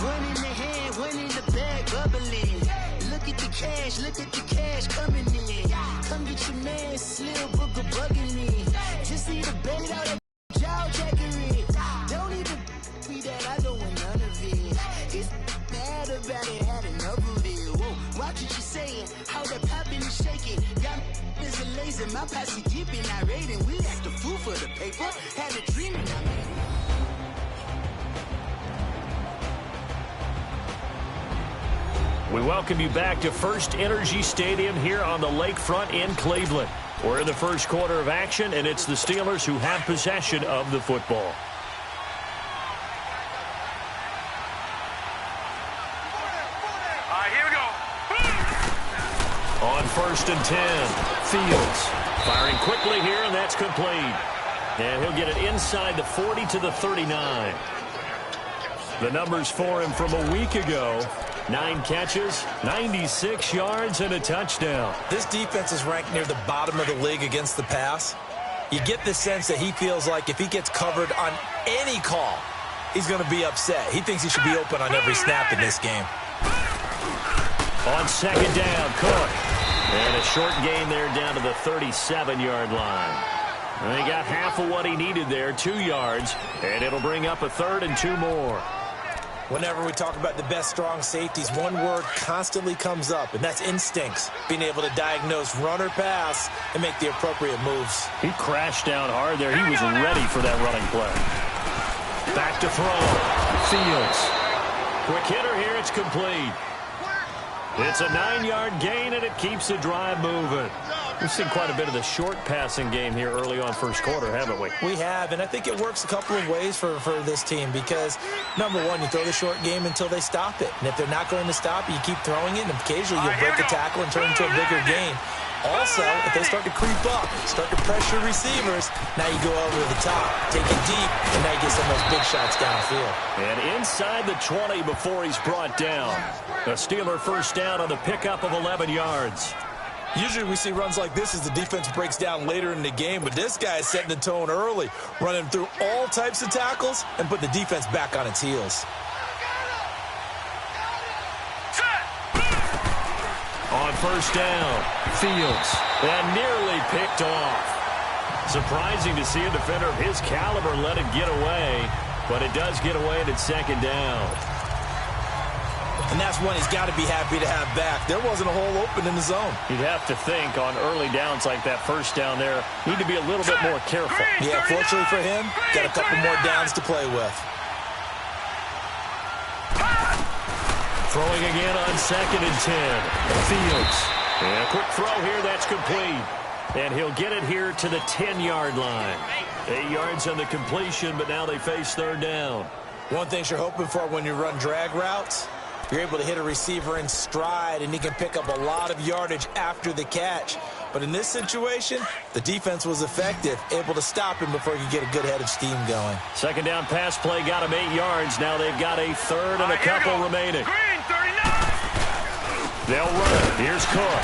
One in the hand, one in the bag, bubbling. Look at the cash coming in. Come get your man, Slim Booker bugging me. Just need a bait out of jaw jackery. Don't even be that, I don't want none of it. He's mad about it, had enough of it. Whoa, watch what you saying, how that popping and shaking. Got is a laser, my posse dipping, not raiding. We act a fool for the paper, had a dream and I made it. We welcome you back to First Energy Stadium here on the lakefront in Cleveland. We're in the first quarter of action, and it's the Steelers who have possession of the football. All right, here we go. On 1st and 10, Fields firing quickly here, and that's complete. And he'll get it inside the 40 to the 39. The numbers for him from a week ago: 9 catches, 96 yards, and a touchdown. This defense is ranked near the bottom of the league against the pass. You get the sense that he feels like if he gets covered on any call, he's going to be upset. He thinks he should be open on every snap in this game. On 2nd down, Cook. And a short gain there down to the 37-yard line. And he got half of what he needed there, 2 yards, and it'll bring up a 3rd and 2 more. Whenever we talk about the best strong safeties, one word constantly comes up, and that's instincts. Being able to diagnose run or pass and make the appropriate moves. He crashed down hard there. He was ready for that running play. Back to throw. Fields. Quick hitter here. It's complete. It's a 9-yard gain, and it keeps the drive moving. We've seen quite a bit of the short passing game here early on first quarter, haven't we? We have, and I think it works a couple of ways for this team because, number one, you throw the short game until they stop it. And if they're not going to stop it, you keep throwing it, and occasionally you'll break a tackle and turn it into a bigger gain. Also, if they start to creep up, start to pressure receivers, now you go over to the top, take it deep, and now you get some of those big shots downfield. And inside the 20 before he's brought down. A Steeler first down on the pickup of 11 yards. Usually we see runs like this as the defense breaks down later in the game, but this guy is setting the tone early, running through all types of tackles and put the defense back on its heels. On first down, Fields, and nearly picked off. Surprising to see a defender of his caliber let it get away, but it does get away at 2nd down. And that's one he's got to be happy to have back. There wasn't a hole open in the zone. You'd have to think on early downs like that first down there, need to be a little bit more careful. Yeah, fortunately for him, got a couple more downs to play with. Throwing again on 2nd and 10. Fields. And a quick throw here, that's complete. And he'll get it here to the 10-yard line. 8 yards on the completion, but now they face 3rd down. One thing you're hoping for when you run drag routes, you're able to hit a receiver in stride, and he can pick up a lot of yardage after the catch. But in this situation, the defense was effective, able to stop him before he could get a good head of steam going. 2nd down pass play got him 8 yards. Now they've got a 3rd and a couple remaining. Green, 39. They'll run it. Here's Cook.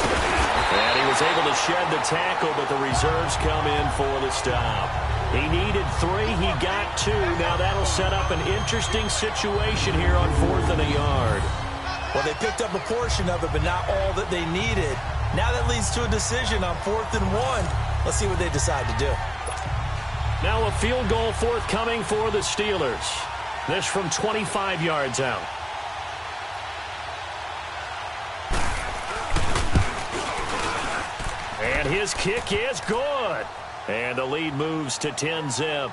And he was able to shed the tackle, but the reserves come in for the stop. He needed 3. He got 2. Now that'll set up an interesting situation here on 4th and a yard. Well, they picked up a portion of it, but not all that they needed. Now that leads to a decision on 4th and 1. Let's see what they decide to do. Now a field goal forthcoming for the Steelers. This from 25 yards out. And his kick is good. And the lead moves to 10-zip.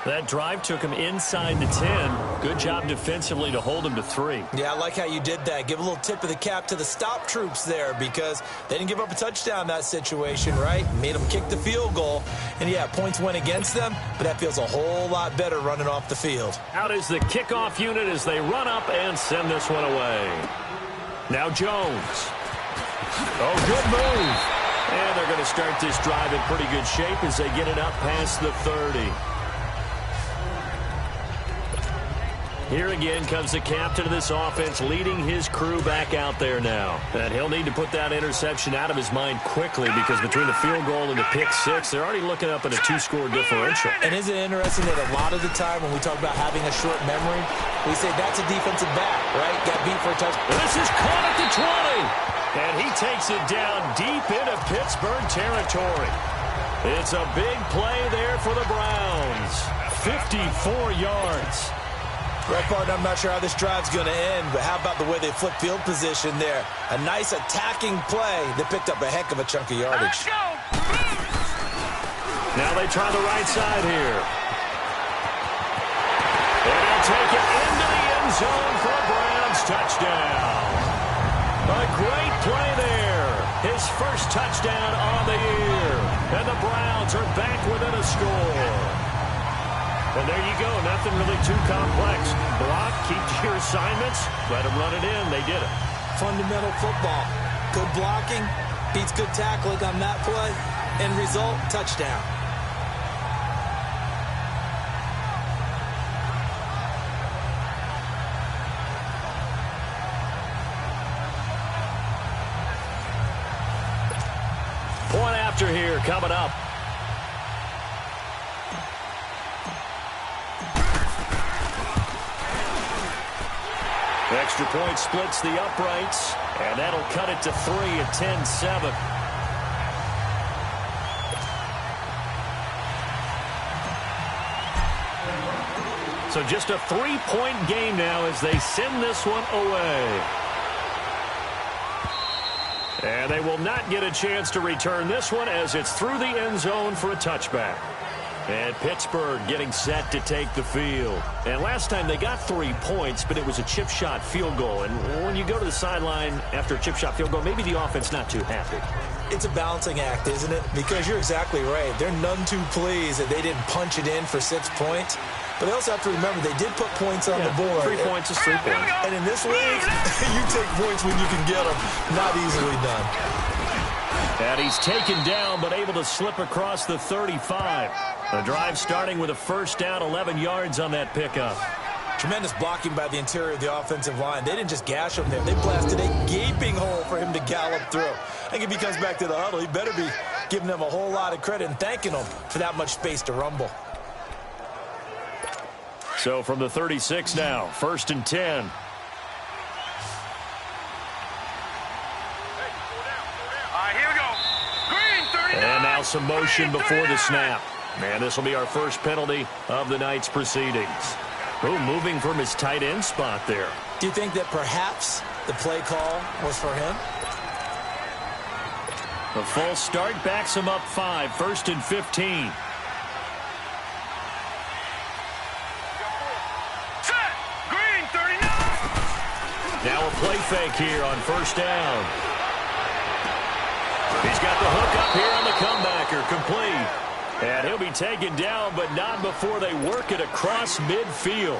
That drive took him inside the 10. Good job defensively to hold him to 3. Yeah, I like how you did that. Give a little tip of the cap to the stop troops there because they didn't give up a touchdown in that situation, right? Made them kick the field goal. And, yeah, points went against them, but that feels a whole lot better running off the field. Out is the kickoff unit as they run up and send this one away. Now Jones. Oh, good move. And they're going to start this drive in pretty good shape as they get it up past the 30. Here again comes the captain of this offense leading his crew back out there now. And he'll need to put that interception out of his mind quickly because between the field goal and the pick 6, they're already looking up at a 2-score differential. And isn't it interesting that a lot of the time when we talk about having a short memory, we say that's a defensive back, right? Got beat for a touchdown. This is caught at the 20. And he takes it down deep into Pittsburgh territory. It's a big play there for the Browns. 54 yards. Well, partner, I'm not sure how this drive's going to end, but how about the way they flip field position there? A nice attacking play that picked up a heck of a chunk of yardage. Let's go. Now they try the right side here. And they'll take it into the end zone for a Browns touchdown. A great play there. His first touchdown on the year. And the Browns are back within a score. And there you go. Nothing really too complex. Block, keep to your assignments, let them run it in. They did it. Fundamental football. Good blocking, beats good tackling on that play. End result, touchdown. Point after here coming up. Extra point splits the uprights, and that'll cut it to 3 at 10-7. So just a 3-point game now as they send this one away. And they will not get a chance to return this one as it's through the end zone for a touchback. And Pittsburgh getting set to take the field. And last time they got 3 points, but it was a chip shot field goal. And when you go to the sideline after a chip shot field goal, maybe the offense not too happy. It's a balancing act, isn't it? Because you're exactly right. They're none too pleased that they didn't punch it in for 6 points. But they also have to remember they did put points on the board. 3 points is 3 points. And in this league, you take points when you can get them. Not easily done. And he's taken down, but able to slip across the 35. The drive starting with a first down, 11 yards on that pickup. Tremendous blocking by the interior of the offensive line. They didn't just gash him there. They blasted a gaping hole for him to gallop through. I think if he comes back to the huddle, he better be giving them a whole lot of credit and thanking them for that much space to rumble. So from the 36 now, 1st and 10. And now some motion before the snap. And this will be our first penalty of the night's proceedings. Oh, moving from his tight end spot there. Do you think that perhaps the play call was for him? The false start backs him up 5, 1st and 15. Set. Green, 39. Now a play fake here on 1st down. He's got the hook up here on the comebacker, complete. And he'll be taken down, but not before they work it across midfield.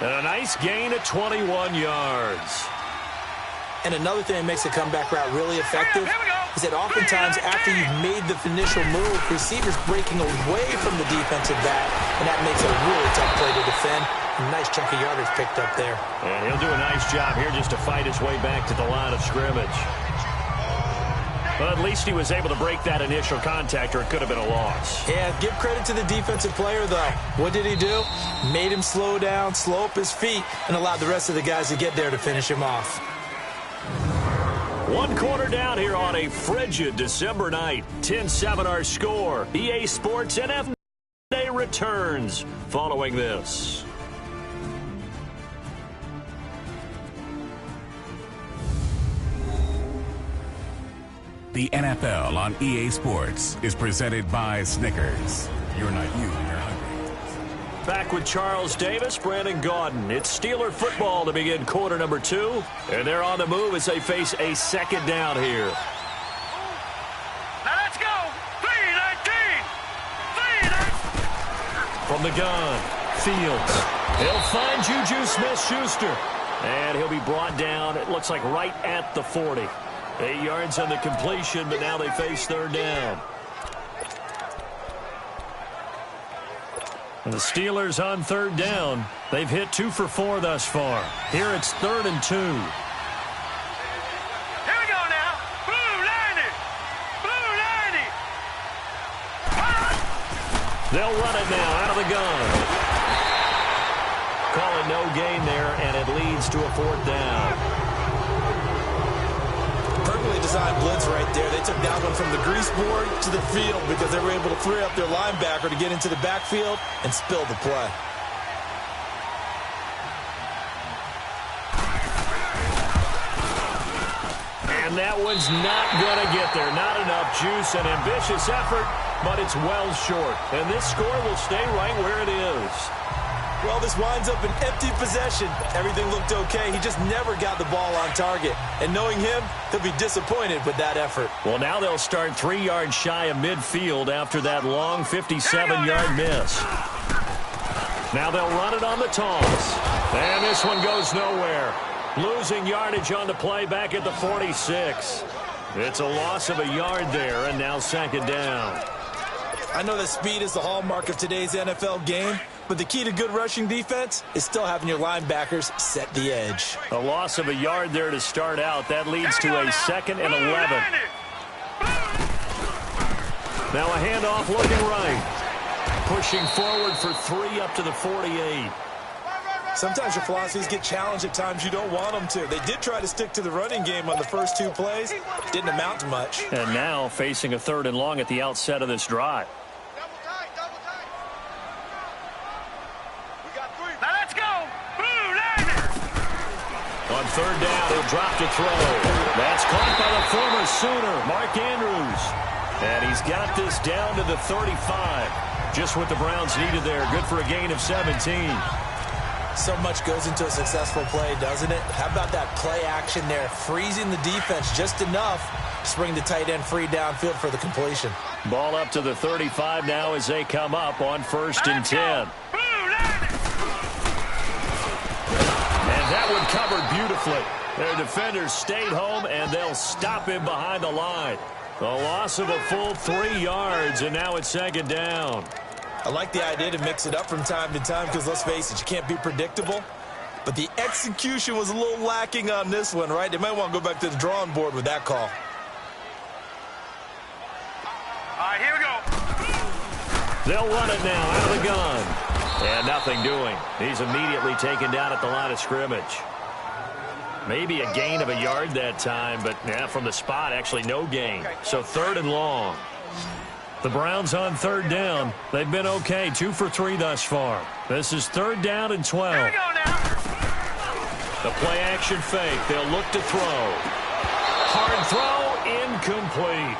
And a nice gain of 21 yards. And another thing that makes the comeback route really effective is that oftentimes after you've made the initial move, receivers breaking away from the defensive back, and that makes it a really tough play to defend. A nice chunk of yardage picked up there. And he'll do a nice job here just to fight his way back to the line of scrimmage. But at least he was able to break that initial contact, or it could have been a loss. Yeah, give credit to the defensive player, though. What did he do? Made him slow down, slow up his feet, and allowed the rest of the guys to get there to finish him off. 1 quarter down here on a frigid December night. 10-7 our score. EA Sports NFL Day returns following this. The NFL on EA Sports is presented by Snickers. You're not you, you're hungry. Back with Charles Davis, Brandon Gaudin. It's Steeler football to begin quarter number 2. And they're on the move as they face a 2nd down here. Now let's go. 3-19. From the gun, Fields. He'll find Juju Smith-Schuster. And he'll be brought down, it looks like right at the 40. 8 yards on the completion, but now they face 3rd down. And the Steelers on 3rd down. They've hit 2 for 4 thus far. Here it's 3rd and 2. Here we go now. Blue 90. Blue 90. They'll run it now out of the gun. call it no gain there, and it leads to a 4th down. Perfectly designed blitz right there. They took that one from the grease board to the field because they were able to free up their linebacker to get into the backfield and spill the play. And that one's not going to get there. Not enough juice. An ambitious effort, but it's well short. And this score will stay right where it is. Well, this winds up an empty possession. Everything looked okay. He just never got the ball on target. And knowing him, he'll be disappointed with that effort. Well, now they'll start 3 yards shy of midfield after that long 57-yard miss. Now they'll run it on the toss. And this one goes nowhere. Losing yardage on the play back at the 46. It's a loss of a yard there, and now 2nd down. I know that speed is the hallmark of today's NFL game, but the key to good rushing defense is still having your linebackers set the edge. A loss of a yard there to start out. That leads to a 2nd and 11. Now a handoff looking right. Pushing forward for 3 up to the 48. Sometimes your philosophies get challenged at times you don't want them to. They did try to stick to the running game on the first 2 plays. Didn't amount to much. And now facing a 3rd and long at the outset of this drive. Double tight. We got 3. Now let's go. Boom, land it. On 3rd down, he'll drop to throw. That's caught by the former Sooner, Mark Andrews. And he's got this down to the 35. Just what the Browns needed there. Good for a gain of 17. So much goes into a successful play, doesn't it? How about that play action there, freezing the defense just enough to bring the tight end free downfield for the completion. Ball up to the 35 now as they come up on 1st and 10. And that one covered beautifully. Their defenders stayed home, and they'll stop him behind the line. A loss of a full 3 yards, and now it's 2nd down. I like the idea to mix it up from time to time because, let's face it, you can't be predictable. But the execution was a little lacking on this one, right? They might want to go back to the drawing board with that call. All right, here we go. They'll run it now out of the gun. And nothing doing. He's immediately taken down at the line of scrimmage. Maybe a gain of a yard that time, but from the spot, actually no gain. So 3rd and long. The Browns on 3rd down. They've been okay, 2 for 3 thus far. This is 3rd down and 12. Here we go now. The play action fake. They'll look to throw. Hard throw, incomplete.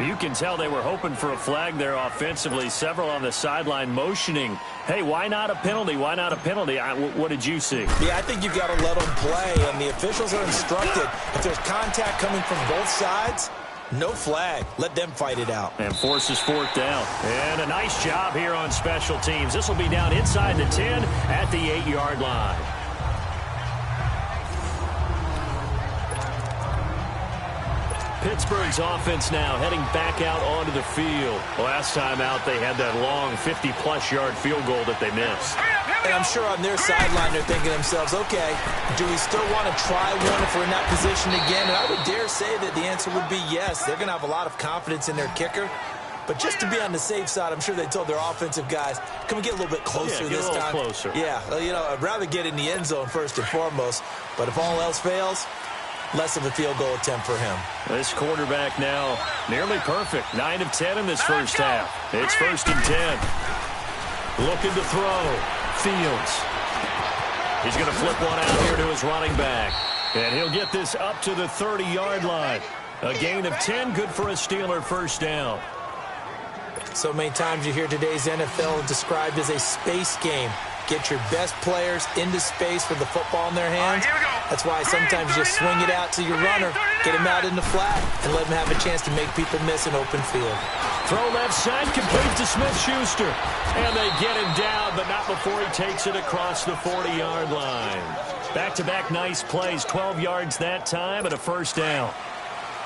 You can tell they were hoping for a flag there offensively. Several on the sideline motioning, hey, why not a penalty? Why not a penalty? What did you see? Yeah, I think you've got to let them play, and the officials are instructed. If there's contact coming from both sides, no flag. Let them fight it out. And forces 4th down. And a nice job here on special teams. This will be down inside the 10 at the 8-yard line. Pittsburgh's offense now heading back out onto the field. Last time out, they had that long 50-plus yard field goal that they missed. And I'm sure on their sideline they're thinking to themselves, okay, do we still want to try one if we're in that position again? And I would dare say that the answer would be yes. They're going to have a lot of confidence in their kicker. But just to be on the safe side, I'm sure they told their offensive guys, can we get a little bit closer this time? Closer. Yeah, well, I'd rather get in the end zone first and foremost. But if all else fails, less of a field goal attempt for him. This quarterback now nearly perfect. 9 of 10 in this first half. It's 1st and 10. Looking to throw. Fields. He's going to flip one out here to his running back. And he'll get this up to the 30-yard line. A gain of 10, good for a Steeler 1st down. So many times you hear today's NFL described as a space game. Get your best players into space with the football in their hands. That's why sometimes you just swing it out to your runner, get him out in the flat, and let him have a chance to make people miss an open field. Throw left side, complete to Smith-Schuster. And they get him down, but not before he takes it across the 40-yard line. Back-to-back nice plays, 12 yards that time, and a 1st down.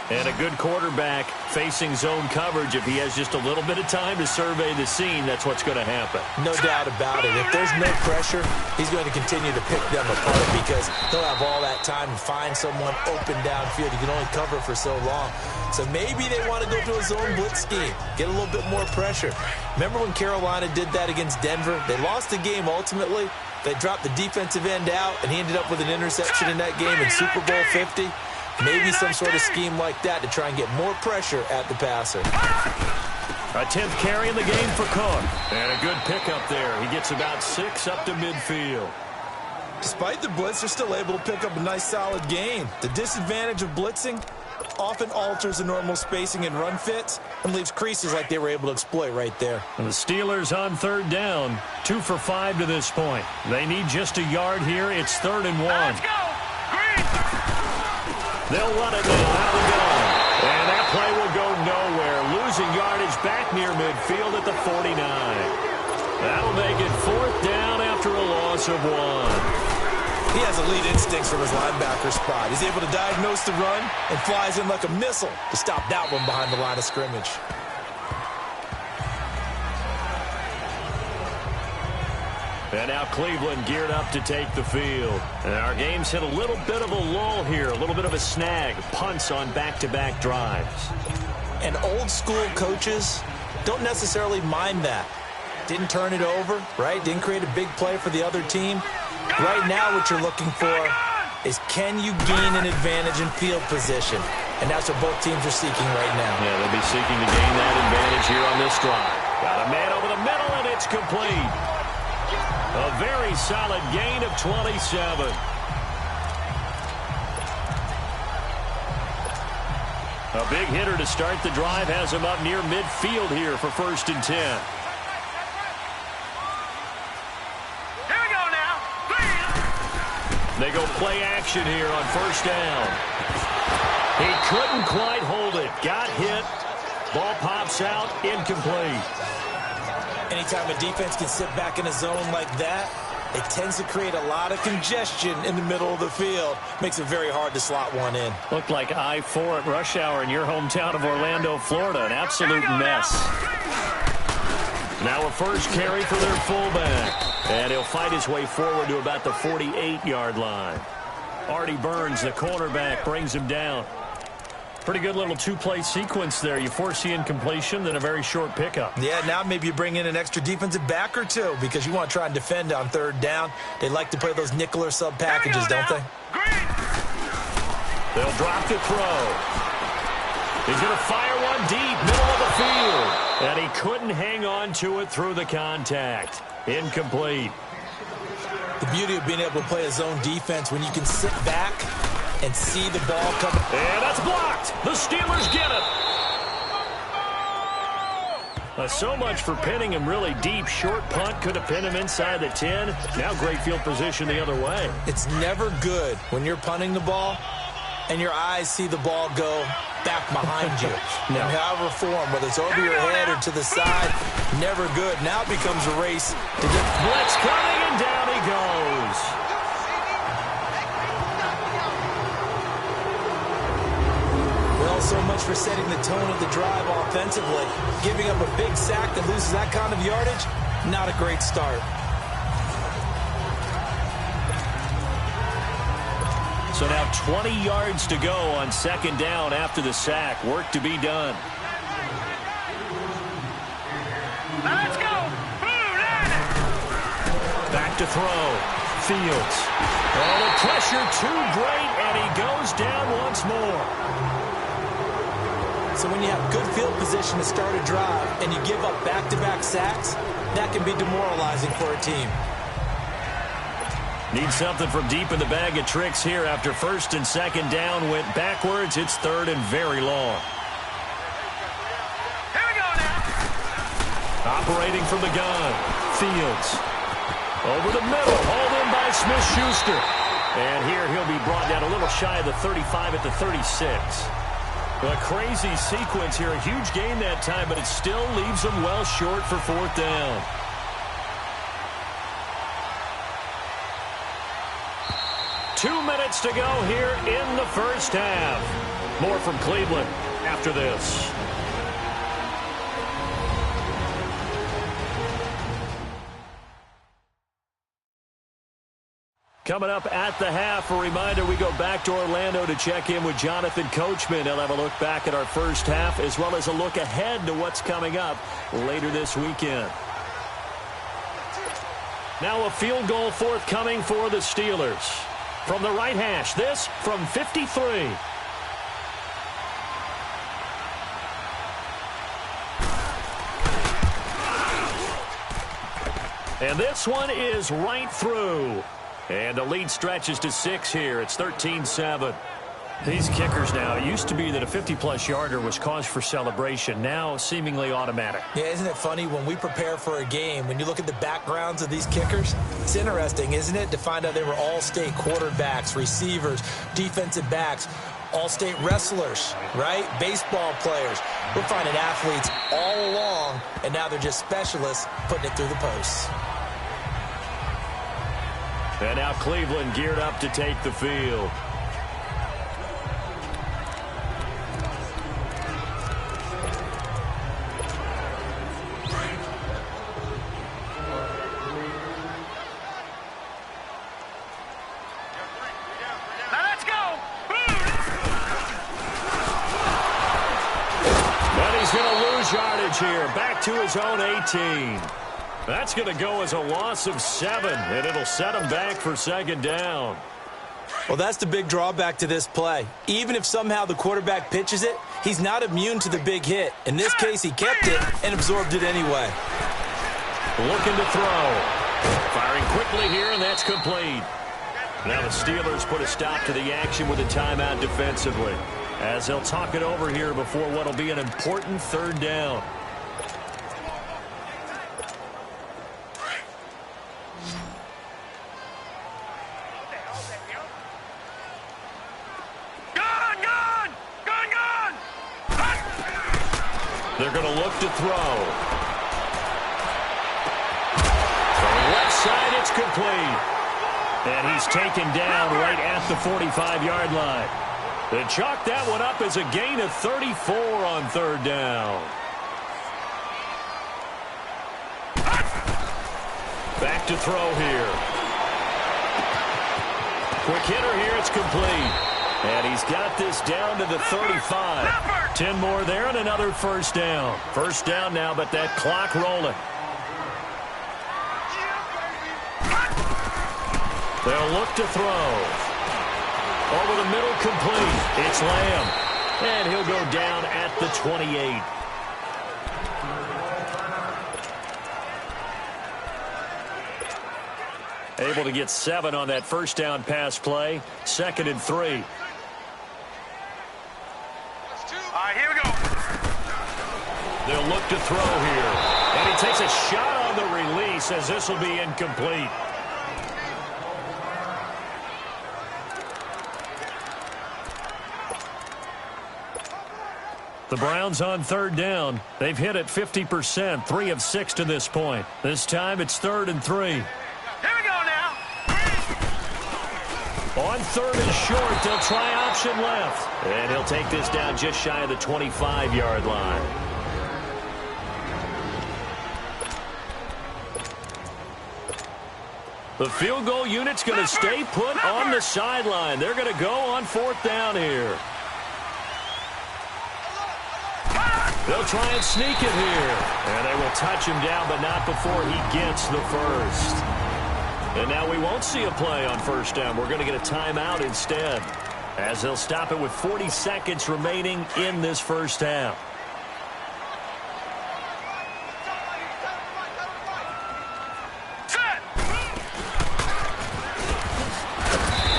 And a good quarterback facing zone coverage, if he has just a little bit of time to survey the scene, that's what's going to happen. No doubt about it. If there's no pressure, he's going to continue to pick them apart because he'll have all that time to find someone open downfield. You can only cover for so long. So maybe they want to go to a zone blitz scheme, get a little bit more pressure. Remember when Carolina did that against Denver? They lost the game ultimately. They dropped the defensive end out, and he ended up with an interception in that game in Super Bowl 50. Maybe some sort of scheme like that to try and get more pressure at the passer. A 10th carry in the game for Cook. And a good pickup there. He gets about 6 up to midfield. Despite the blitz, they're still able to pick up a nice, solid gain. The disadvantage of blitzing often alters the normal spacing and run fits and leaves creases like they were able to exploit right there. And the Steelers on 3rd down. 2 for 5 to this point. They need just a yard here. It's 3rd and 1. Let's go! Green! They'll run it now out of the gun. And that play will go nowhere. Losing yardage back near midfield at the 49. That'll make it 4th down after a loss of 1. He has elite instincts from his linebacker spot. He's able to diagnose the run and flies in like a missile to stop that one behind the line of scrimmage. And now Cleveland geared up to take the field. And our game's hit a little bit of a lull here, a little bit of a snag. Punts on back-to-back drives. And old-school coaches don't necessarily mind that. Didn't turn it over, right? Didn't create a big play for the other team. Right now what you're looking for is can you gain an advantage in field position? And that's what both teams are seeking right now. Yeah, they'll be seeking to gain that advantage here on this drive. Got a man over the middle, and it's complete. A very solid gain of 27. A big hitter to start the drive has him up near midfield here for 1st and 10. Here we go now. They go play action here on 1st down. He couldn't quite hold it. Got hit. Ball pops out. Incomplete. Anytime a defense can sit back in a zone like that, it tends to create a lot of congestion in the middle of the field. Makes it very hard to slot one in. Looked like I-4 at rush hour in your hometown of Orlando, Florida. An absolute mess. Now a first carry for their fullback. And he'll fight his way forward to about the 48-yard line. Artie Burns, the cornerback, brings him down. Pretty good little 2-play sequence there. You force the incompletion, then a very short pickup. Yeah, now maybe you bring in an extra defensive back or two because you want to try and defend on 3rd down. They like to play those nickel or sub packages, don't they? Green! They'll drop the throw. He's going to fire one deep, middle of the field. And he couldn't hang on to it through the contact. Incomplete. The beauty of being able to play a zone defense when you can sit back and see the ball coming. And that's blocked. The Steelers get it. So much for pinning him really deep. Short punt could have pinned him inside the 10. Now great field position the other way. It's never good when you're punting the ball and your eyes see the ball go back behind you. No. In however form, whether it's over your head or to the side, never good. Now it becomes a race to get blitz coming, and down he goes. Well, so much for setting the tone of the drive offensively. Giving up a big sack that loses that kind of yardage, not a great start. So now 20 yards to go on 2nd down after the sack. Work to be done. Let's go! Back to throw. Fields. Oh, the pressure too great, and he goes down once more. So when you have good field position to start a drive and you give up back-to-back sacks, that can be demoralizing for a team. Need something from deep in the bag of tricks here after 1st and 2nd down went backwards. It's 3rd and very long. Here we go now. Operating from the gun. Fields. Over the middle. Hauled in by Smith-Schuster. And here he'll be brought down a little shy of the 35 at the 36. A crazy sequence here. A huge gain that time, but it still leaves them well short for 4th down. Two minutes to go here in the first half. More from Cleveland after this. Coming up at the half, a reminder, we go back to Orlando to check in with Jonathan Coachman. He'll have a look back at our first half as well as a look ahead to what's coming up later this weekend. Now a field goal forthcoming for the Steelers. From the right hash, this from 53. And this one is right through. And the lead stretches to 6 here. It's 13-7. These kickers now, it used to be that a 50-plus yarder was cause for celebration. Now seemingly automatic. Yeah, isn't it funny when we prepare for a game, when you look at the backgrounds of these kickers, it's interesting, isn't it, to find out they were all-state quarterbacks, receivers, defensive backs, all-state wrestlers, right? Baseball players. We're finding athletes all along, and now they're just specialists putting it through the posts. And now Cleveland geared up to take the field. Now let's go. And he's going to lose yardage here. Back to his own 18. That's going to go as a loss of 7, and it'll set him back for second down. Well, that's the big drawback to this play. Even if somehow the quarterback pitches it, he's not immune to the big hit. In this case, he kept it and absorbed it anyway. Looking to throw. Firing quickly here, and that's complete. Now the Steelers put a stop to the action with a timeout defensively, as they'll talk it over here before what will be an important third down. They're going to look to throw. From the left side, it's complete. And he's taken down right at the 45-yard line. They chalk that one up as a gain of 34 on third down. Back to throw here. Quick hitter here, it's complete. And he's got this down to the 35. 10 more there and another first down. First down now, but that clock rolling. They'll look to throw. Over the middle, complete. It's Lamb. And he'll go down at the 28. Able to get 7 on that first down pass play. 2nd and 3. All right, here we go. They'll look to throw here. And he takes a shot on the release as this will be incomplete. The Browns on third down. They've hit it 50%, 3 of 6 to this point. This time it's 3rd and 3. Here we go now. On 3rd and short, they'll try option left. And he'll take this down just shy of the 25-yard line. The field goal unit's going to stay put on the sideline. They're going to go on 4th down here. They'll try and sneak it here. And they will touch him down, but not before he gets the first. And now we won't see a play on first down. We're going to get a timeout instead, as they'll stop it with 40 seconds remaining in this first half.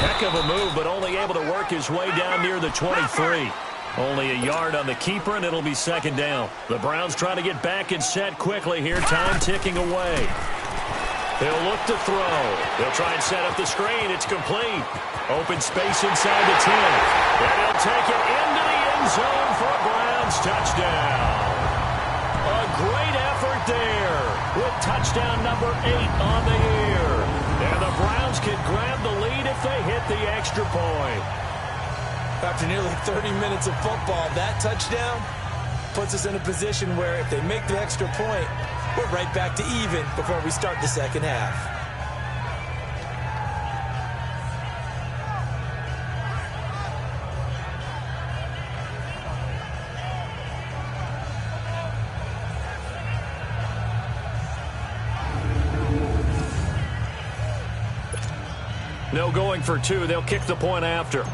Heck of a move, but only able to work his way down near the 23. Only a yard on the keeper, and it'll be 2nd down. The Browns trying to get back and set quickly here. Time ticking away. He'll look to throw. They'll try and set up the screen. It's complete. Open space inside the 10. And he'll take it into the end zone for a Browns touchdown. A great effort there with touchdown number 8 on the year. And the Browns can grab the lead if they hit the extra point. After nearly 30 minutes of football, that touchdown puts us in a position where if they make the extra point, we're right back to even before we start the second half. No going for two. They'll kick the point after.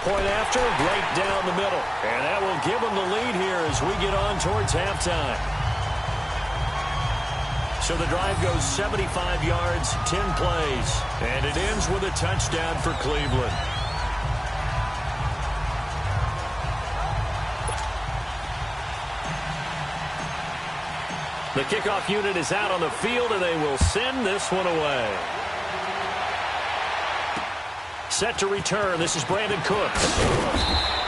Point after, right down the middle. And that will give them the lead here as we get on towards halftime. So the drive goes 75 yards, 10 plays. And it ends with a touchdown for Cleveland. The kickoff unit is out on the field, and they will send this one away. Set to return. This is Brandon Cooks.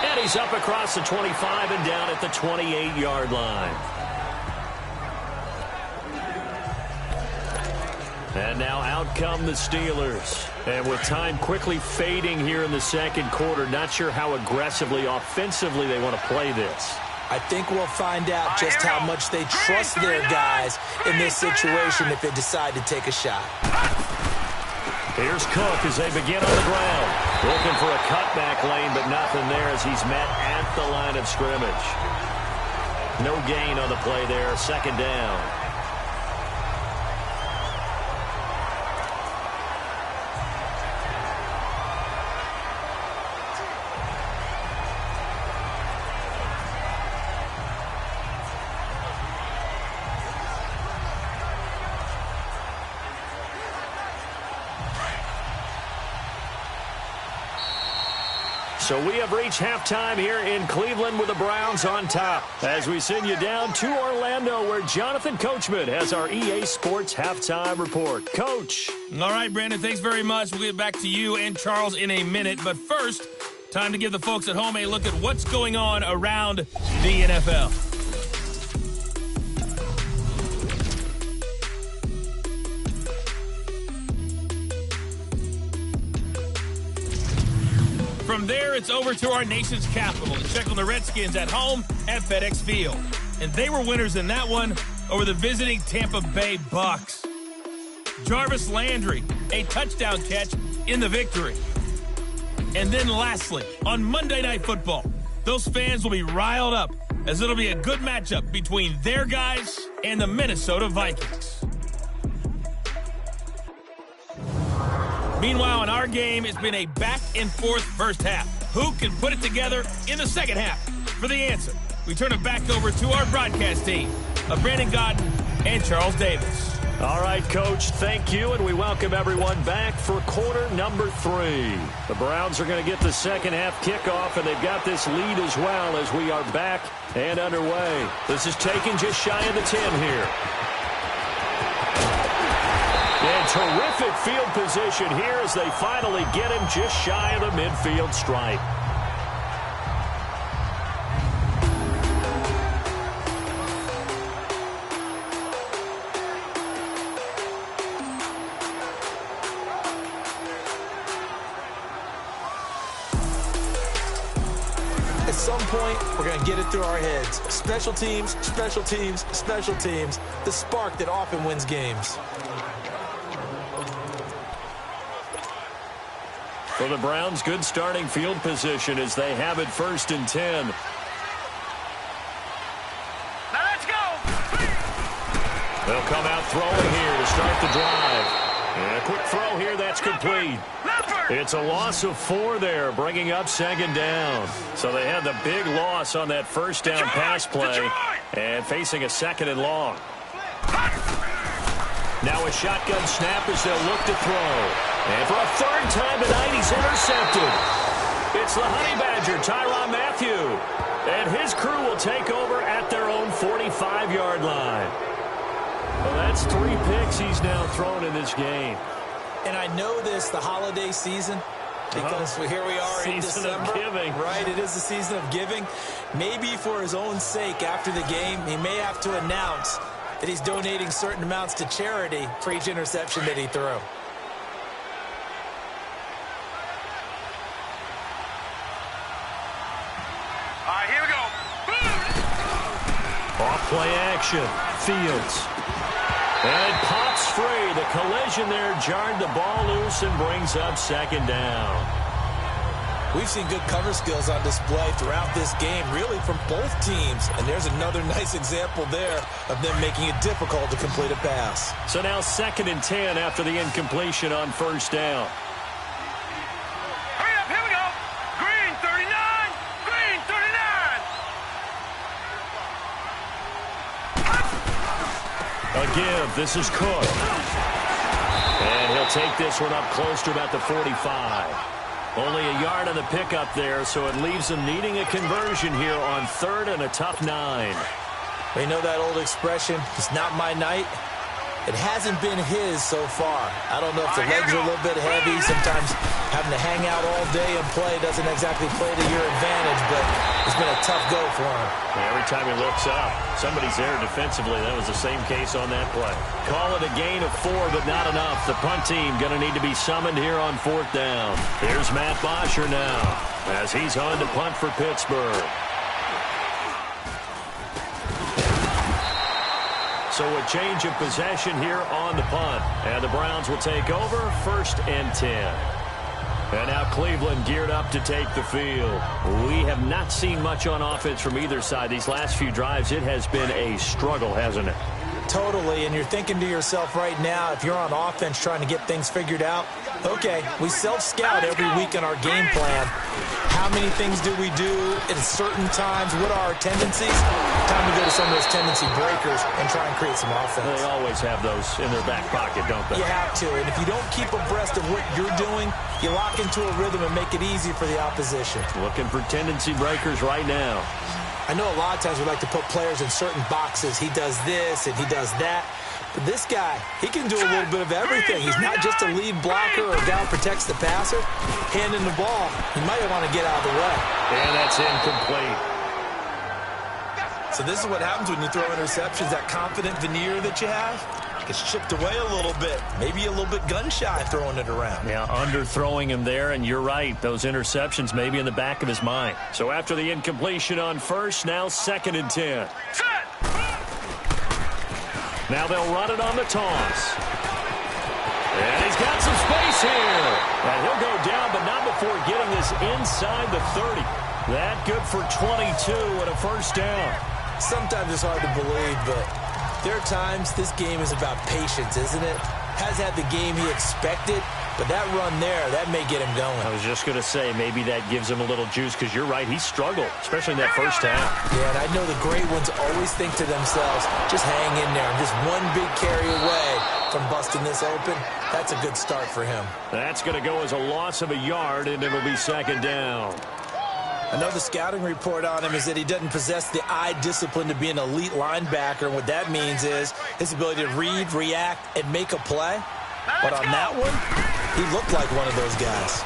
And he's up across the 25 and down at the 28-yard line. And now out come the Steelers. And with time quickly fading here in the second quarter, not sure how aggressively, offensively they want to play this. I think we'll find out just how much they trust their guys in this situation if they decide to take a shot. Here's Cook as they begin on the ground. Looking for a cutback lane, but nothing there as he's met at the line of scrimmage. No gain on the play there. Second down. So we have reached halftime here in Cleveland with the Browns on top. As we send you down to Orlando where Jonathan Coachman has our EA Sports Halftime Report. Coach. All right, Brandon, thanks very much. We'll get back to you and Charles in a minute. But first, time to give the folks at home a look at what's going on around the NFL. From there, it's over to our nation's capital to check on the Redskins at home at FedEx Field. And they were winners in that one over the visiting Tampa Bay Bucks. Jarvis Landry, a touchdown catch in the victory. And then lastly, on Monday Night Football, those fans will be riled up as it'll be a good matchup between their guys and the Minnesota Vikings. Meanwhile, in our game, it's been a back-and-forth first half. Who can put it together in the second half? For the answer, we turn it back over to our broadcast team of Brandon Godden and Charles Davis. All right, Coach, thank you, and we welcome everyone back for quarter number 3. The Browns are going to get the second half kickoff, and they've got this lead as well as we are back and underway. This is taken just shy of the 10 here. And terrific field position here as they finally get him just shy of the midfield stripe. At some point, we're going to get it through our heads. Special teams, special teams, special teams. The spark that often wins games. For the Browns, good starting field position as they have it 1st and 10. Now let's go. They'll come out throwing here to start the drive. And a quick throw here, that's complete. It's a loss of 4 there, bringing up second down. So they had the big loss on that first down pass play and facing a second and long. Now a shotgun snap as they'll look to throw. And for a 3rd time tonight, he's intercepted. It's the Honey Badger, Tyrann Mathieu. And his crew will take over at their own 45-yard line. Well, that's 3 picks he's now thrown in this game. And I know this, the holiday season, because here we are in December. Season of giving. Right, it is the season of giving. Maybe for his own sake after the game, he may have to announce that he's donating certain amounts to charity for each interception that he threw. action. Fields. And it pops free. The collision there jarred the ball loose and brings up second down. We've seen good cover skills on display throughout this game, really from both teams. And there's another nice example there of them making it difficult to complete a pass. So now 2nd and 10 after the incompletion on first down. Hurry up, here we go. Green 39, green 39. A give. This is Cook. And he'll take this one up close to about the 45. Only a yard on the pickup there, so it leaves them needing a conversion here on 3rd and a tough 9. We know that old expression, it's not my night. It hasn't been his so far. I don't know if the legs are a little bit heavy. Sometimes having to hang out all day and play doesn't exactly play to your advantage, but it's been a tough go for him. Every time he looks up, somebody's there defensively. That was the same case on that play. Call it a gain of 4, but not enough. The punt team going to need to be summoned here on 4th down. Here's Matt Bosher now as he's on to punt for Pittsburgh. So a change of possession here on the punt. And the Browns will take over 1st and 10. And now Cleveland geared up to take the field. We have not seen much on offense from either side. These last few drives, it has been a struggle, hasn't it? Totally, and you're thinking to yourself right now, if you're on offense trying to get things figured out, okay, we self-scout every week in our game plan. How many things do we do at certain times? What are our tendencies? Time to go to some of those tendency breakers and try and create some offense. They always have those in their back pocket, don't they? You have to, and if you don't keep abreast of what you're doing, you lock into a rhythm and make it easy for the opposition. Looking for tendency breakers right now. I know a lot of times we like to put players in certain boxes. He does this and he does that. But this guy, he can do a little bit of everything. He's not just a lead blocker or a guy who protects the passer. Handing the ball, he might want to get out of the way. And that's incomplete. So this is what happens when you throw interceptions. That confident veneer that you have gets chipped away a little bit. Maybe a little bit gun-shy throwing it around. Yeah, underthrowing him there, and you're right. Those interceptions may be in the back of his mind. So after the incompletion on 1st, now 2nd and 10. Now they'll run it on the toss. And he's got some space here. And he'll go down, but not before getting this inside the 30. That good for 22 and a 1st down. Sometimes it's hard to believe, but there are times this game is about patience, isn't it? Has had the game he expected, but that run there, that may get him going. I was just going to say, maybe that gives him a little juice, because you're right, he struggled, especially in that first half. Yeah, and I know the great ones always think to themselves, just hang in there. Just one big carry away from busting this open. That's a good start for him. That's going to go as a loss of a yard, and it'll be 2nd down. Another scouting report on him is that he doesn't possess the eye discipline to be an elite linebacker. And what that means is his ability to read, react, and make a play. But on that one, he looked like one of those guys.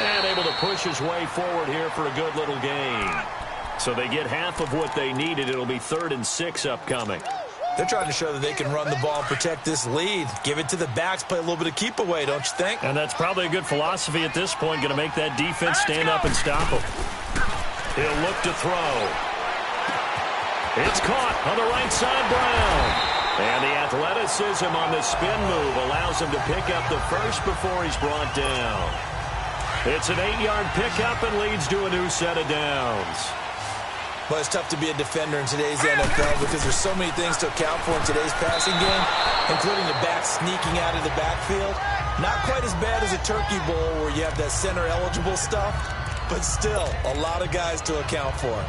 And able to push his way forward here for a good little gain. So they get half of what they needed. It'll be 3rd and 6 upcoming. They're trying to show that they can run the ball and protect this lead. Give it to the backs, play a little bit of keep away, don't you think? And that's probably a good philosophy at this point, going to make that defense stand up and stop him. He'll look to throw. It's caught on the right side, Brown. And the athleticism on the spin move allows him to pick up the first before he's brought down. It's an 8-yard pickup and leads to a new set of downs. Well, it's tough to be a defender in today's NFL because there's so many things to account for in today's passing game, including the back sneaking out of the backfield. Not quite as bad as a turkey bowl where you have that center-eligible stuff, but still a lot of guys to account for.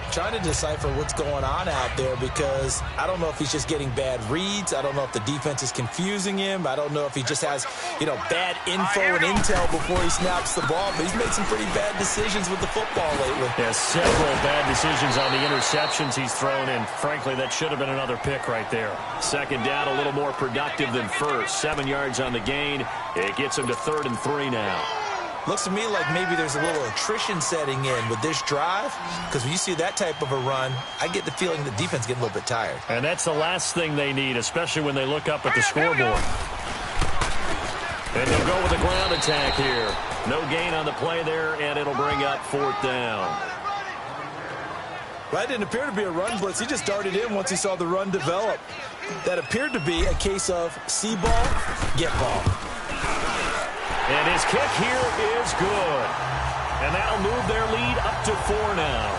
Trying to decipher what's going on out there because I don't know if he's just getting bad reads. I don't know if the defense is confusing him. I don't know if he just has, bad info and intel before he snaps the ball. But he's made some pretty bad decisions with the football lately. Yeah, several bad decisions on the interceptions he's thrown in. Frankly, that should have been another pick right there. 2nd down, a little more productive than 1st. 7 yards on the gain. It gets him to 3rd and 3 now. Looks to me like maybe there's a little attrition setting in with this drive because when you see that type of a run, I get the feeling the defense getting a little bit tired. And that's the last thing they need, especially when they look up at the scoreboard. And they'll go with a ground attack here. No gain on the play there, and it'll bring up 4th down. Well, that didn't appear to be a run blitz. He just darted in once he saw the run develop. That appeared to be a case of see ball, get ball. And his kick here is good. And that'll move their lead up to 4 now.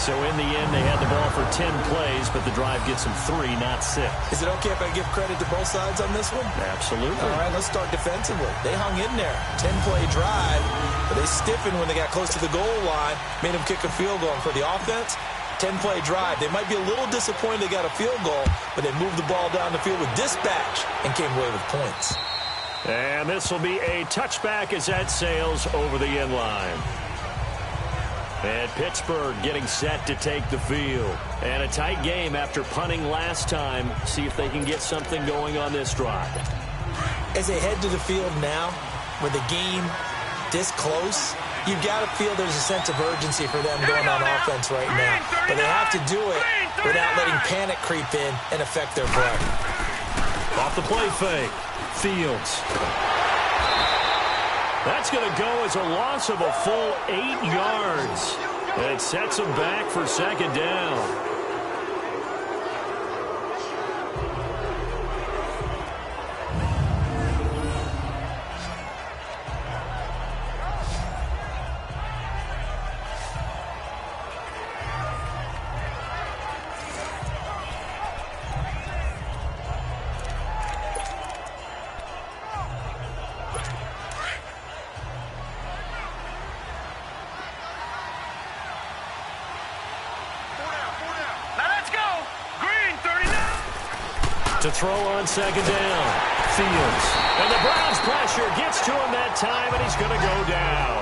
So in the end, they had the ball for 10 plays, but the drive gets them 3, not 6. Is it okay if I give credit to both sides on this one? Absolutely. All right, let's start defensively. They hung in there. 10-play drive, but they stiffened when they got close to the goal line, made them kick a field goal. And for the offense, 10-play drive. They might be a little disappointed they got a field goal, but they moved the ball down the field with dispatch and came away with points. And this will be a touchback as that sails over the end line. And Pittsburgh getting set to take the field. And a tight game after punting last time. See if they can get something going on this drive. As they head to the field now, with the game this close, you've got to feel there's a sense of urgency for them going on offense right now. But they have to do it without letting panic creep in and affect their play. Off the play fake. Fields. That's going to go as a loss of a full 8 yards. And it sets them back for second down. To throw on second down. Fields. And the Browns pressure gets to him that time, and he's going to go down.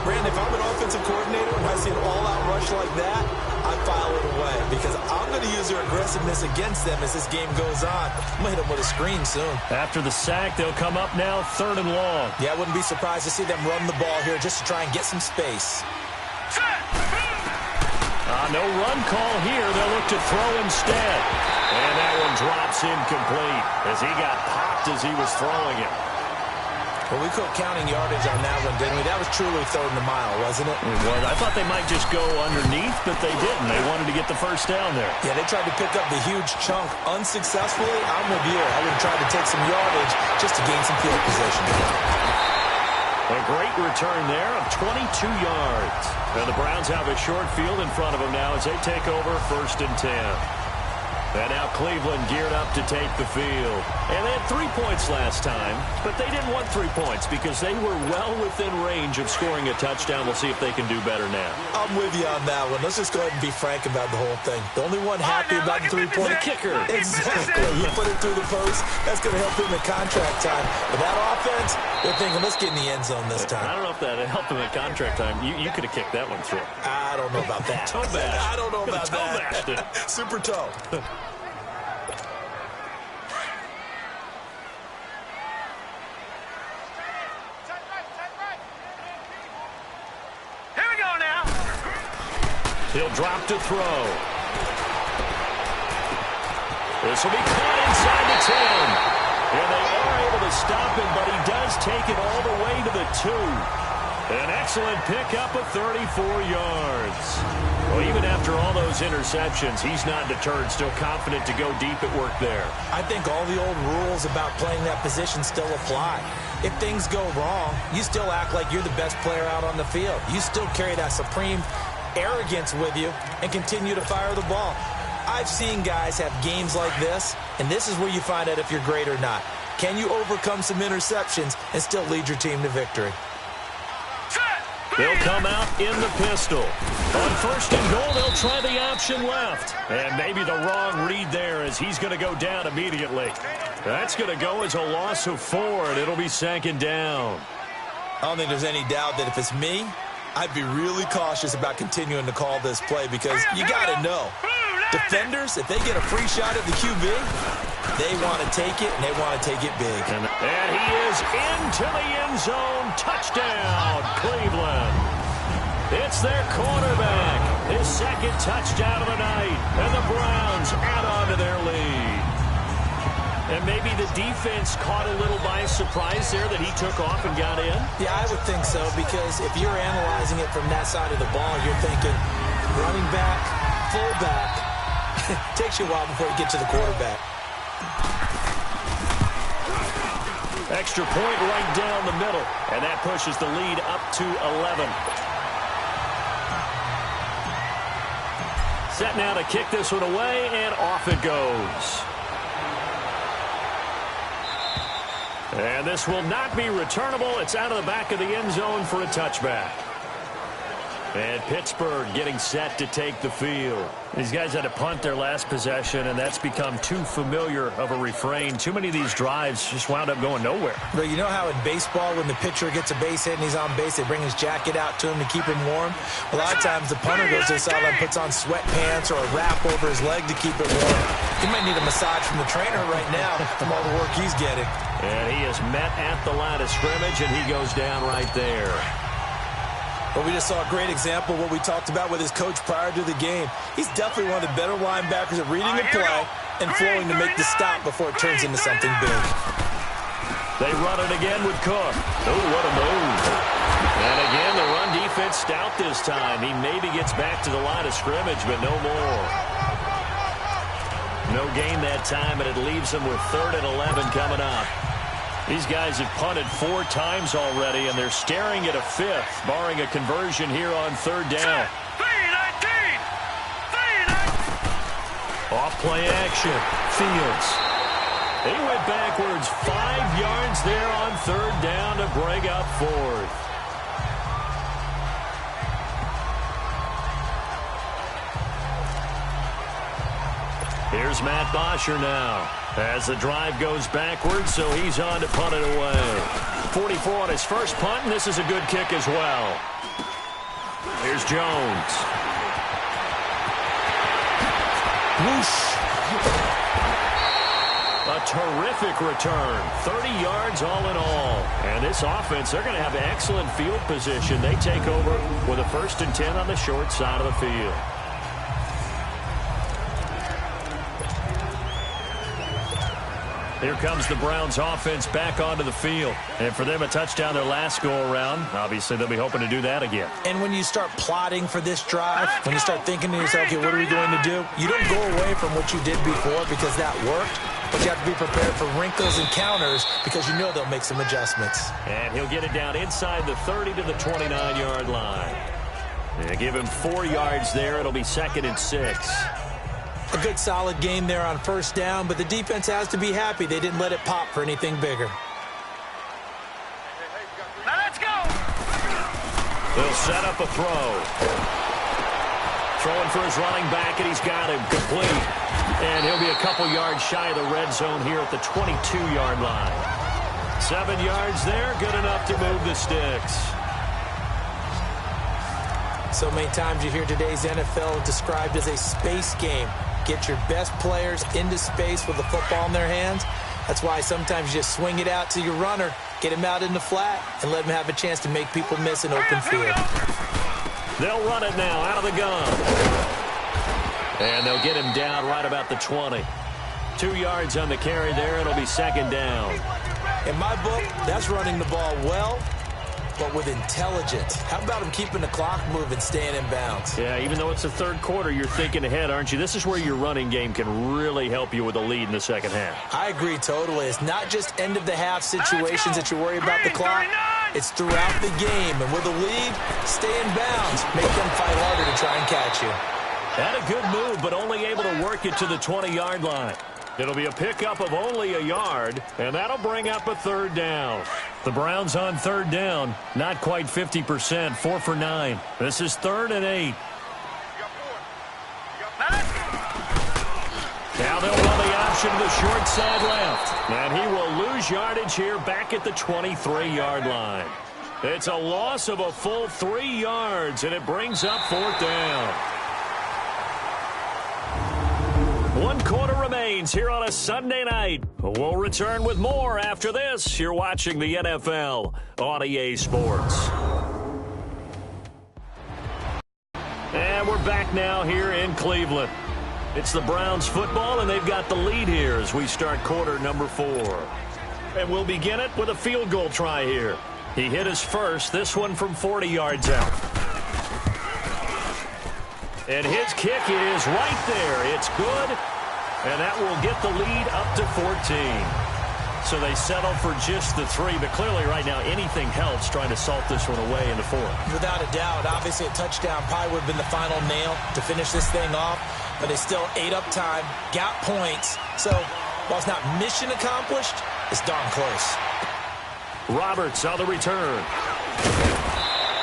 Brandon, if I'm an offensive coordinator and I see an all-out rush like that, I file it away because I'm going to use their aggressiveness against them as this game goes on. I'm going to hit them with a screen soon. After the sack, they'll come up now 3rd and long. Yeah, I wouldn't be surprised to see them run the ball here just to try and get some space. No run call here. They'll look to throw instead. And that one drops incomplete as he got popped as he was throwing it. Well, we quit counting yardage on that one, didn't we? That was truly 3rd and a mile, wasn't it? It was. I thought they might just go underneath, but they didn't. They wanted to get the first down there. Yeah, they tried to pick up the huge chunk unsuccessfully. I'm with you. I would have tried to take some yardage just to gain some field position. A great return there of 22 yards. And the Browns have a short field in front of them now as they take over 1st and 10. And now Cleveland geared up to take the field. And they had 3 points last time, but they didn't want 3 points because they were well within range of scoring a touchdown. We'll see if they can do better now. I'm with you on that one. Let's just go ahead and be frank about the whole thing. The only one happy about the 3-point kicker. Exactly. He put it through the post. That's going to help him in contract time. But that offense, they're thinking, let's get in the end zone this time. I don't know if that helped him at contract time. You could have kicked that one through. I don't know about that. Toe bash. I don't know about toe bashed it. Super toe. He'll drop to throw. This will be caught inside the 10. And they are able to stop him, but he does take it all the way to the 2. An excellent pickup of 34 yards. Well, even after all those interceptions, he's not deterred, still confident to go deep at work there. I think all the old rules about playing that position still apply. If things go wrong, you still act like you're the best player out on the field. You still carry that supreme arrogance with you and continue to fire the ball. I've seen guys have games like this, and this is where you find out if you're great or not. Can you overcome some interceptions and still lead your team to victory? They'll come out in the pistol. On 1st and goal, they'll try the option left. And maybe the wrong read there as he's going to go down immediately. That's going to go as a loss of 4, and it'll be 2nd down. I don't think there's any doubt that if it's me, I'd be really cautious about continuing to call this play because you got to know. Defenders, if they get a free shot at the QB, they want to take it, and they want to take it big. And he is into the end zone. Touchdown, Cleveland. It's their quarterback. His 2nd touchdown of the night. And the Browns add on to their lead. And maybe the defense caught a little by surprise there that he took off and got in? Yeah, I would think so because if you're analyzing it from that side of the ball, you're thinking, running back, fullback. Takes you a while before you get to the quarterback. Extra point right down the middle, and that pushes the lead up to 11. Set now to kick this one away, and off it goes. And this will not be returnable. It's out of the back of the end zone for a touchback. And Pittsburgh getting set to take the field. These guys had to punt their last possession, and that's become too familiar of a refrain. Too many of these drives just wound up going nowhere. But you know how in baseball, when the pitcher gets a base hit and he's on base, they bring his jacket out to him to keep him warm? A lot of times the punter goes to the sideline, puts on sweatpants or a wrap over his leg to keep it warm. He might need a massage from the trainer right now from all the work he's getting. And he is met at the line of scrimmage, and he goes down right there. But we just saw a great example of what we talked about with his coach prior to the game. He's definitely one of the better linebackers at reading the play and flowing to make the stop before it turns into something big. They run it again with Cook. Oh, what a move. And again, the run defense stout this time. He maybe gets back to the line of scrimmage, but no more. No gain that time, and it leaves them with 3rd and 11 coming up. These guys have punted 4 times already, and they're staring at a 5th, barring a conversion here on 3rd down. 3-19! Off play action. Fields. He went backwards 5 yards there on 3rd down to break up 4th. Here's Matt Bosher now as the drive goes backwards, so he's on to punt it away. 44 on his first punt, and this is a good kick as well. Here's Jones. Whoosh. A terrific return. 30 yards all in all. And this offense, they're going to have excellent field position. They take over with a 1st and 10 on the short side of the field. Here comes the Browns offense back onto the field. And for them, a touchdown their last go-around. Obviously, they'll be hoping to do that again. And when you start plotting for this drive, when you start thinking to yourself, okay, what are we going to do? You don't go away from what you did before because that worked. But you have to be prepared for wrinkles and counters because you know they'll make some adjustments. And he'll get it down inside the 30 to the 29-yard line. They give him 4 yards there. It'll be 2nd and 6. A good solid game there on 1st down, but the defense has to be happy they didn't let it pop for anything bigger. Now let's go! They'll set up a throw. Throwing for his running back, and he's got him complete. And he'll be a couple yards shy of the red zone here at the 22-yard line. 7 yards there, good enough to move the sticks. So many times you hear today's NFL described as a space game. Get your best players into space with the football in their hands. That's why sometimes you just swing it out to your runner, get him out in the flat, and let him have a chance to make people miss an open field. They'll run it now out of the gun. And they'll get him down right about the 20. 2 yards on the carry there. It'll be 2nd down. In my book, that's running the ball well, but with intelligence. How about him keeping the clock moving, staying in bounds? Yeah, even though it's the 3rd quarter, you're thinking ahead, aren't you? This is where your running game can really help you with a lead in the 2nd half. I agree totally. It's not just end-of-the-half situations that you worry about the clock. It's throughout the game. And with a lead, stay in bounds. Make them fight harder to try and catch you. Had a good move, but only able to work it to the 20-yard line. It'll be a pickup of only a yard, and that'll bring up a 3rd down. The Browns on 3rd down, not quite 50%, 4 for 9. This is 3rd and 8. Now they'll run the option to the short side left, and he will lose yardage here back at the 23-yard line. It's a loss of a full 3 yards, and it brings up 4th down. 1 quarter remains here on a Sunday night. We'll return with more after this. You're watching the NFL on EA Sports. And we're back now here in Cleveland. It's the Browns football, and they've got the lead here as we start quarter number 4. And we'll begin it with a field goal try here. He hit his first, this one from 40 yards out. And his kick is right there. It's good, and that will get the lead up to 14. So they settle for just the 3, but clearly right now anything helps trying to salt this one away in the 4th. Without a doubt, obviously a touchdown probably would have been the final nail to finish this thing off, but it's still ate up time, got points. So while it's not mission accomplished, it's darn close. Roberts on the return.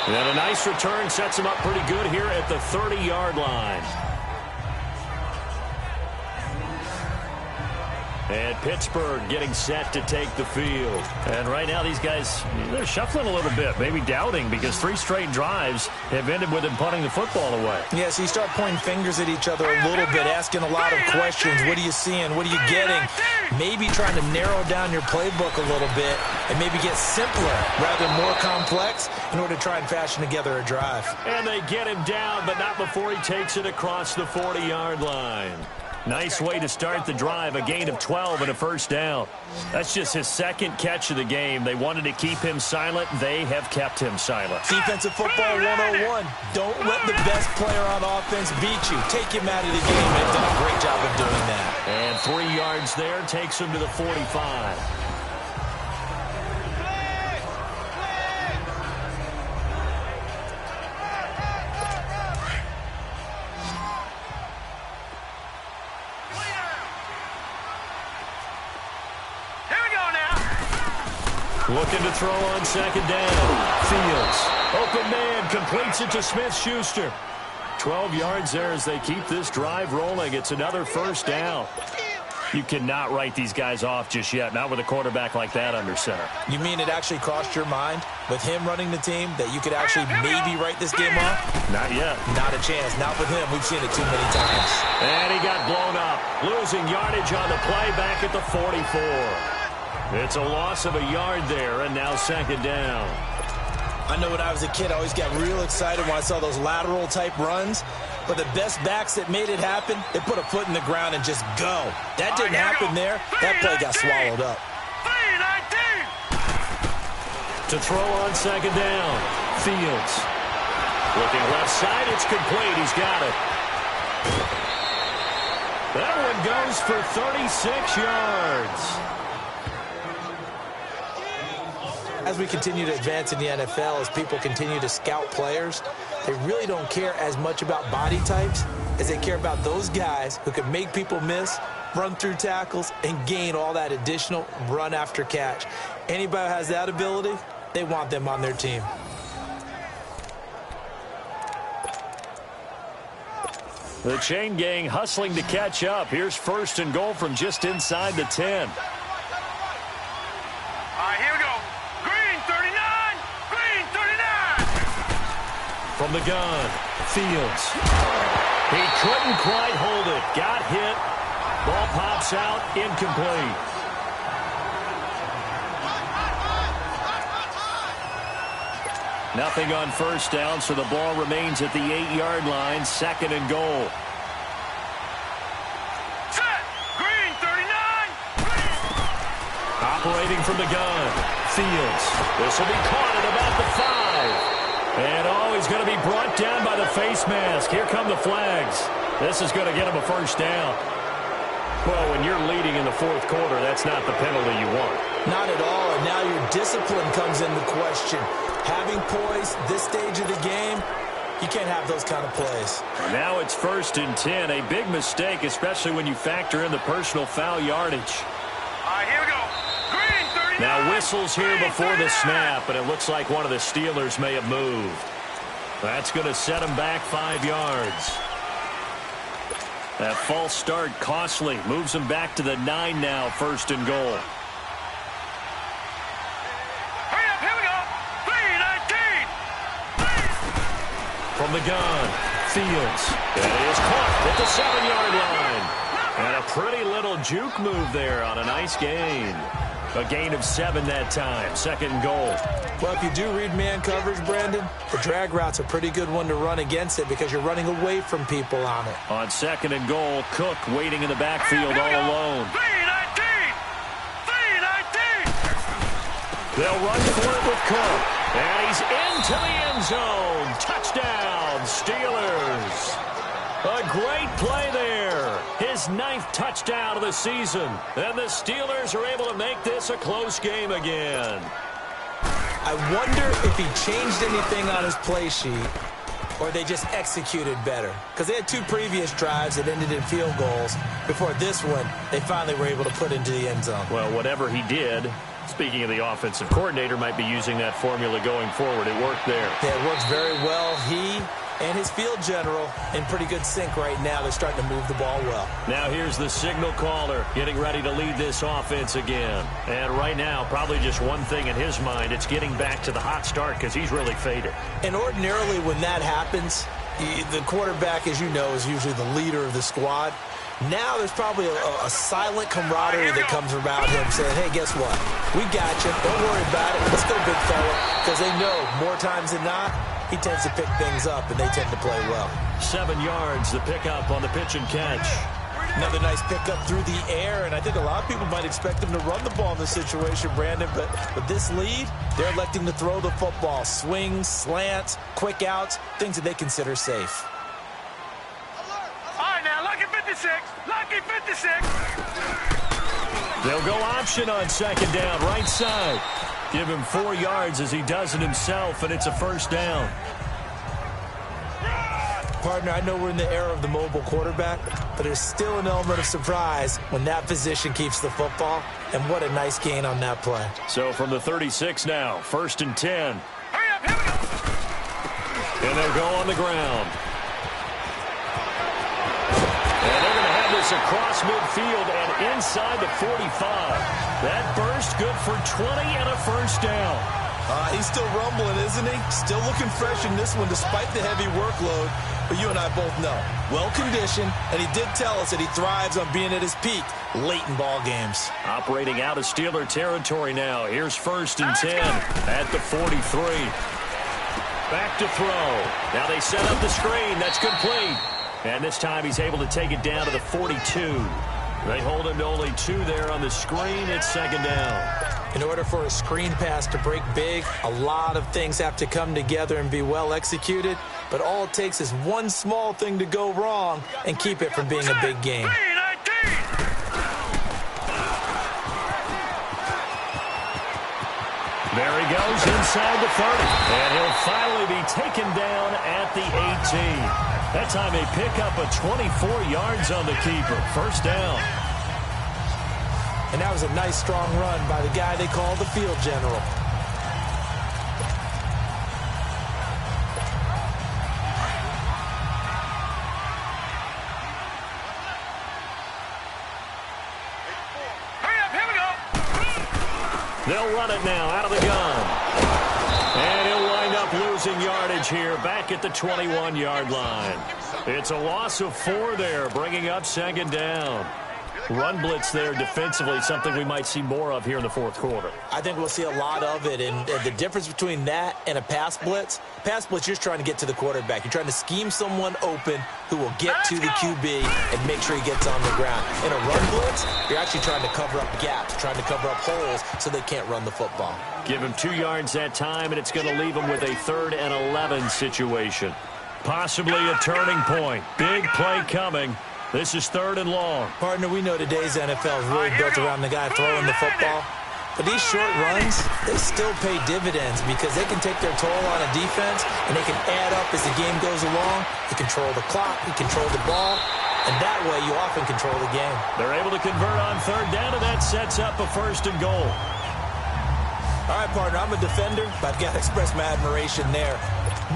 And a nice return sets him up pretty good here at the 30-yard line. And Pittsburgh getting set to take the field. And right now these guys, they're shuffling a little bit, maybe doubting, because 3 straight drives have ended with them punting the football away. Yeah, so you start pointing fingers at each other a little bit, asking a lot of questions. What are you seeing? What are you getting? Maybe trying to narrow down your playbook a little bit and maybe get simpler rather than more complex in order to try and fashion together a drive. And they get him down, but not before he takes it across the 40-yard line. Nice way to start the drive, a gain of 12 and a first down. That's just his 2nd catch of the game. They wanted to keep him silent. They have kept him silent. Defensive football 101. Don't let the best player on offense beat you. Take him out of the game. They've done a great job of doing that. And 3 yards there takes him to the 45. Looking to throw on 2nd down. Fields. Open man. Completes it to Smith-Schuster. 12 yards there as they keep this drive rolling. It's another first down. You cannot write these guys off just yet. Not with a quarterback like that under center. You mean it actually crossed your mind with him running the team that you could actually maybe write this game off? Not yet. Not a chance. Not with him. We've seen it too many times. And he got blown up. Losing yardage on the play back at the 44. It's a loss of a yard there, and now 2nd down. I know when I was a kid, I always got real excited when I saw those lateral-type runs. But the best backs that made it happen, they put a foot in the ground and just go. That didn't happen there. That play got swallowed up. To throw on 2nd down. Fields. Looking left side, it's complete. He's got it. That one goes for 36 yards. As we continue to advance in the NFL, as people continue to scout players, they really don't care as much about body types as they care about those guys who can make people miss, run through tackles, and gain all that additional run after catch. Anybody who has that ability, they want them on their team. The chain gang hustling to catch up. Here's 1st and goal from just inside the 10. From the gun, Fields. He couldn't quite hold it. Got hit. Ball pops out, incomplete. Nothing on first down, so the ball remains at the 8-yard line. 2nd and goal. Set. Green, 39. Operating from the gun, Fields. This will be caught at about the 5. And he's going to be brought down by the face mask. Here come the flags. This is going to get him a first down. Well, when you're leading in the 4th quarter, that's not the penalty you want. Not at all, and now your discipline comes into question. Having poise this stage of the game, you can't have those kind of plays. Now it's 1st and 10. A big mistake, especially when you factor in the personal foul yardage. All right, here we go. Green, 39. Now whistles here before the snap, and it looks like one of the Steelers may have moved. That's going to set him back 5 yards. That false start costly. Moves him back to the 9 now, 1st and goal. Hurry up, here we go. 3-19. From the gun, Fields. It is caught at the 7-yard line. And a pretty little juke move there on a nice gain. A gain of 7 that time, 2nd and goal. Well, if you do read man coverage, Brandon, the drag route's a pretty good one to run against it because you're running away from people on it. On 2nd and goal, Cook waiting in the backfield all alone. 3-19. They'll run for it with Cook. And he's into the end zone. Touchdown, Steelers. A great play there. His 9th touchdown of the season. And the Steelers are able to make this a close game again. I wonder if he changed anything on his play sheet or they just executed better. Because they had 2 previous drives that ended in field goals. Before this one, they finally were able to put into the end zone. Well, whatever he did, speaking of the offensive coordinator, might be using that formula going forward. It worked there. Yeah, it works very well. He and his field general in pretty good sync right now. They're starting to move the ball well. Now here's the signal caller getting ready to lead this offense again. And right now, probably just one thing in his mind. It's getting back to the hot start because he's really faded. And ordinarily when that happens, the quarterback, as you know, is usually the leader of the squad. Now there's probably a silent camaraderie that comes about him saying, hey, guess what? We got you. Don't worry about it. Let's go, big fella. Because they know more times than not, he tends to pick things up, and they tend to play well. 7 yards, the pickup on the pitch and catch. Another nice pickup through the air, and I think a lot of people might expect him to run the ball in this situation, Brandon, but with this lead, they're electing to throw the football. Swings, slants, quick outs, things that they consider safe. All right, now, lucky 56. Lucky 56. They'll go option on 2nd down, right side. Give him 4 yards as he does it himself, and it's a 1st down. Partner, I know we're in the era of the mobile quarterback, but there's still an element of surprise when that position keeps the football, and what a nice gain on that play. So from the 36 now, 1st and 10. Hurry up, here we go. And they'll go on the ground. And they're going to have this across midfield and inside the 45. That burst good for 20 and a 1st down. He's still rumbling, isn't he? Still looking fresh in this one despite the heavy workload. But you and I both know, well-conditioned, and he did tell us that he thrives on being at his peak late in ball games. Operating out of Steeler territory now. Here's 1st and 10 at the 43. Back to throw. Now they set up the screen. That's complete. And this time he's able to take it down to the 42. They hold him to only 2 there on the screen. It's 2nd down. In order for a screen pass to break big, a lot of things have to come together and be well executed. But all it takes is one small thing to go wrong and keep it from being a big game. There he goes inside the 30. And he'll finally be taken down at the 18. That time they pick up a 24 yards on the keeper. 1st down. And that was a nice, strong run by the guy they call the field general. Hurry up, here we go. They'll run it now out of the gun. And he'll wind up losing yardage here back at the 21-yard line. It's a loss of 4 there, bringing up 2nd down. Run blitz there defensively, something we might see more of here in the 4th quarter. I think we'll see a lot of it, and the difference between that and a pass blitz, you're just trying to get to the quarterback. You're trying to scheme someone open who will get to the QB and make sure he gets on the ground. In a run blitz, you're actually trying to cover up gaps, trying to cover up holes so they can't run the football. Give him 2 yards that time, and it's going to leave him with a 3rd and 11 situation. Possibly a turning point. Big play coming. This is 3rd and long. Partner, we know today's NFL is really built around the guy throwing the football. But these short runs, they still pay dividends because they can take their toll on a defense and they can add up as the game goes along. You control the clock, you control the ball, and that way you often control the game. They're able to convert on 3rd down, and that sets up a 1st and goal. All right, partner, I'm a defender, but I've got to express my admiration there.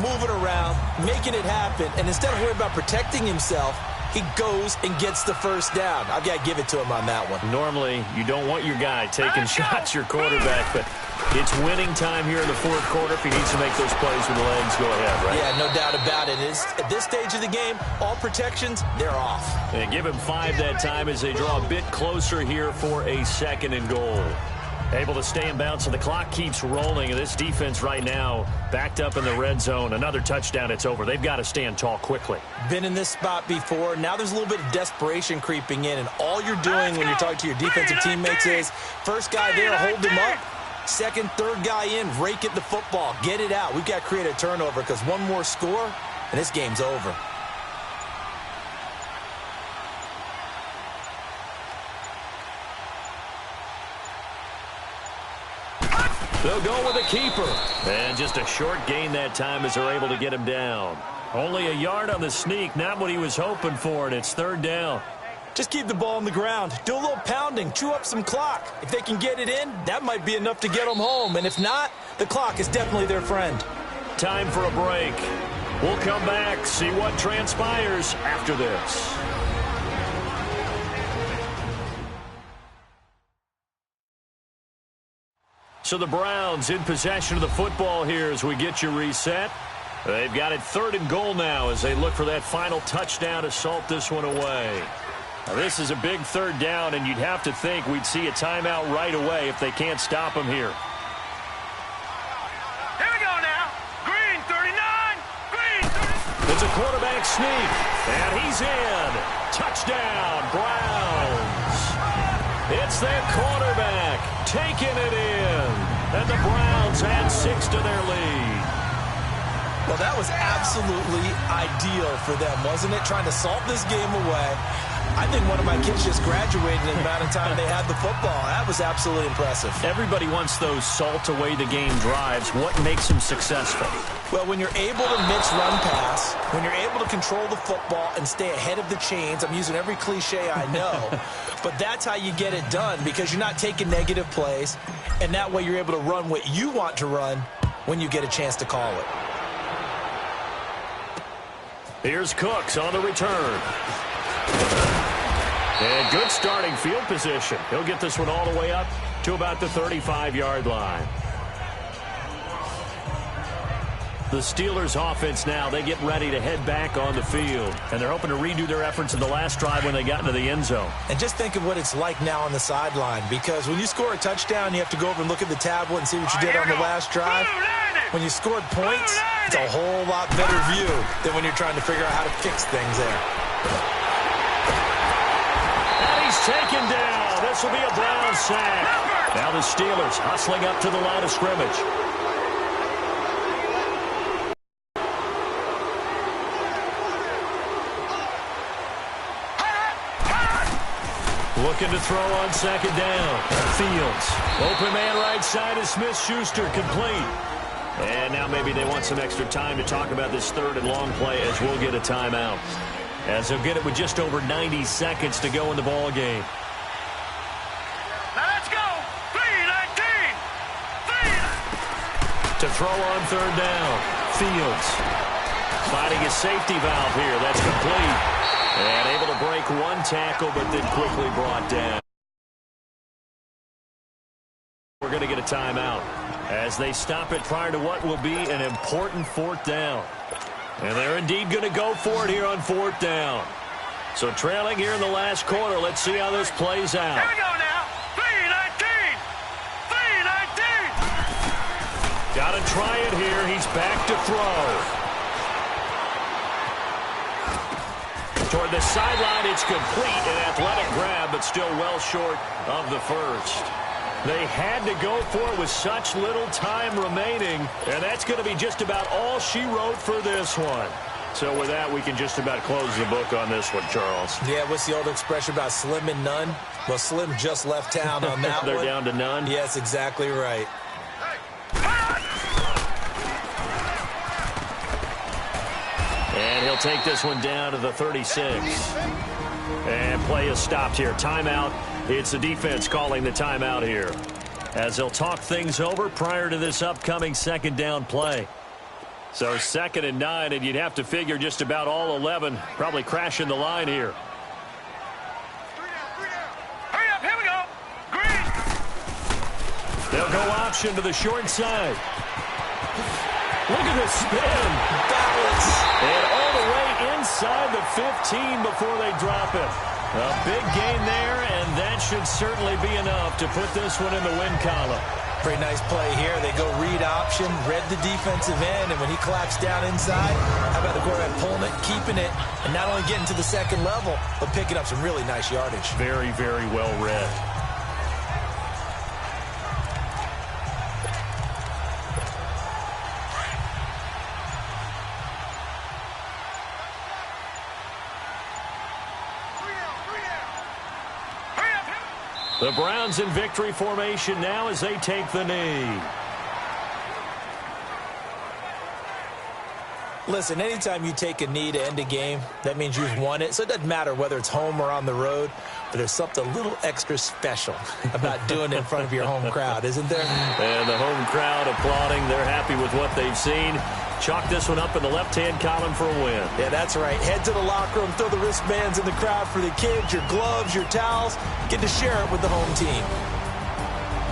Moving around, making it happen, and instead of worrying about protecting himself, he goes and gets the 1st down. I've got to give it to him on that one. Normally, you don't want your guy taking shots, your quarterback, but it's winning time here in the 4th quarter if he needs to make those plays when the legs go ahead, right? Yeah, no doubt about it. At this stage of the game, all protections, they're off. And give him 5 that time as they draw a bit closer here for a 2nd and goal. Able to stay in bounds, so the clock keeps rolling. And this defense right now backed up in the red zone. Another touchdown, it's over. They've got to stand tall quickly. Been in this spot before. Now there's a little bit of desperation creeping in. And all you're doing when you're talking to your defensive teammates is, first guy there, hold him up. 2nd, 3rd guy in, rake at the football. Get it out. We've got to create a turnover because one more score, and this game's over. They'll go with a keeper. And just a short gain that time as they're able to get him down. Only a yard on the sneak, not what he was hoping for, and it's third down. Just keep the ball on the ground. Do a little pounding. Chew up some clock. If they can get it in, that might be enough to get them home. And if not, the clock is definitely their friend. Time for a break. We'll come back, see what transpires after this. So the Browns in possession of the football here as we get you reset. They've got it 3rd and goal now as they look for that final touchdown to salt this one away. Now, this is a big 3rd down, and you'd have to think we'd see a timeout right away if they can't stop them here. Here we go now. Green 39. Green 30. It's a quarterback sneak, and he's in. Touchdown, Browns. It's their quarterback taking it in, and the Browns add 6 to their lead. Well, that was absolutely ideal for them, wasn't it? Trying to salt this game away. I think one of my kids just graduated in the amount of time they had the football. That was absolutely impressive. Everybody wants those salt away the game drives. What makes them successful? Well, when you're able to mix run pass, when you're able to control the football and stay ahead of the chains, I'm using every cliche I know, but that's how you get it done because you're not taking negative plays, and that way you're able to run what you want to run when you get a chance to call it. Here's Cooks on the return. And good starting field position. He'll get this one all the way up to about the 35-yard line. The Steelers offense now, they get ready to head back on the field. And they're hoping to redo their efforts in the last drive when they got into the end zone. And just think of what it's like now on the sideline. Because when you score a touchdown, you have to go over and look at the tablet and see what you did on the last drive. When you scored points, it's a whole lot better view than when you're trying to figure out how to fix things there. And he's taken down. This will be a Brown sack. Now the Steelers hustling up to the line of scrimmage. Looking to throw on 2nd down. Fields. Open man right side is Smith-Schuster, complete. And now maybe they want some extra time to talk about this 3rd and long play as we'll get a timeout. As they'll get it with just over 90 seconds to go in the ball game. Now let's go. 3-19. To throw on 3rd down. Fields. Finding a safety valve here. That's complete. And able to break one tackle, but then quickly brought down. We're going to get a timeout as they stop it prior to what will be an important 4th down. And they're indeed going to go for it here on 4th down. So trailing here in the last quarter, let's see how this plays out. Here we go now. 3-19. 3-19. Got to try it here. He's back to throw. Toward the sideline, it's complete. An athletic grab, but still well short of the first. They had to go for it with such little time remaining, and that's going to be just about all she wrote for this one. So with that, we can just about close the book on this one, Charles. Yeah, what's the old expression about slim and none? Well, Slim just left town on that They're one. down to none? Yes, exactly right. And he'll take this one down to the 36. And play is stopped here. Timeout. It's the defense calling the timeout here, as they'll talk things over prior to this upcoming 2nd down play. So 2nd and 9, and you'd have to figure just about all 11 probably crashing the line here. Hurry up, here we go. Green. They'll go option to the short side. Look at the spin. Balance. And all the way inside the 15 before they drop it. A big gain there, and that should certainly be enough to put this one in the win column. Pretty nice play here. They go read option, read the defensive end, and when he claps down inside, how about the quarterback pulling it, keeping it, and not only getting to the 2nd level, but picking up some really nice yardage. Very, very well read. The Browns in victory formation now as they take the knee. Listen, anytime you take a knee to end a game, that means you've won it. So it doesn't matter whether it's home or on the road, but there's something a little extra special about doing it in front of your home crowd, isn't there? And the home crowd applauding. They're happy with what they've seen. Chalk this one up in the left-hand column for a win. Yeah, that's right. Head to the locker room, throw the wristbands in the crowd for the kids, your gloves, your towels. Get to share it with the home team.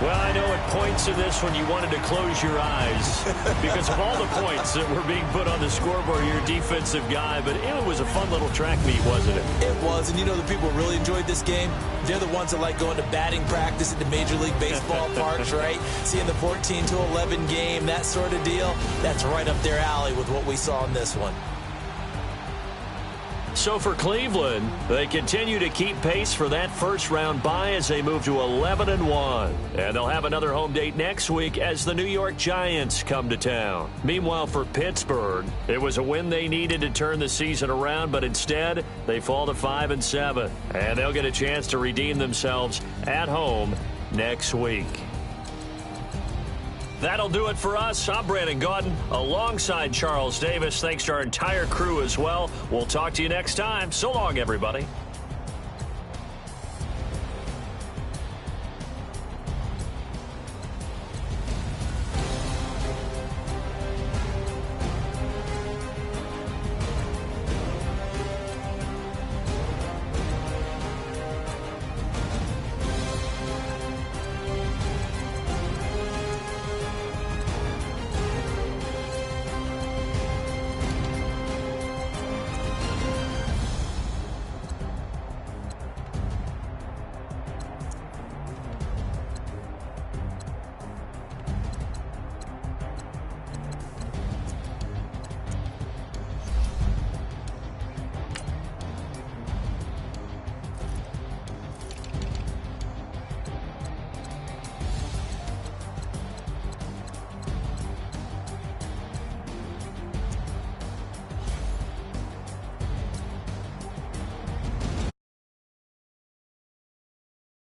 Well, I know at points in this one you wanted to close your eyes because of all the points that were being put on the scoreboard. You're a defensive guy, but it was a fun little track meet, wasn't it? It was, and you know the people who really enjoyed this game? They're the ones that like going to batting practice at the Major League Baseball parks, right? Seeing the 14-11 game, that sort of deal. That's right up their alley with what we saw in this one. So for Cleveland, they continue to keep pace for that first-round bye as they move to 11-1. And they'll have another home date next week as the New York Giants come to town. Meanwhile, for Pittsburgh, it was a win they needed to turn the season around, but instead, they fall to 5-7. And they'll get a chance to redeem themselves at home next week. That'll do it for us. I'm Brandon Gaudin alongside Charles Davis. Thanks to our entire crew as well. We'll talk to you next time. So long, everybody.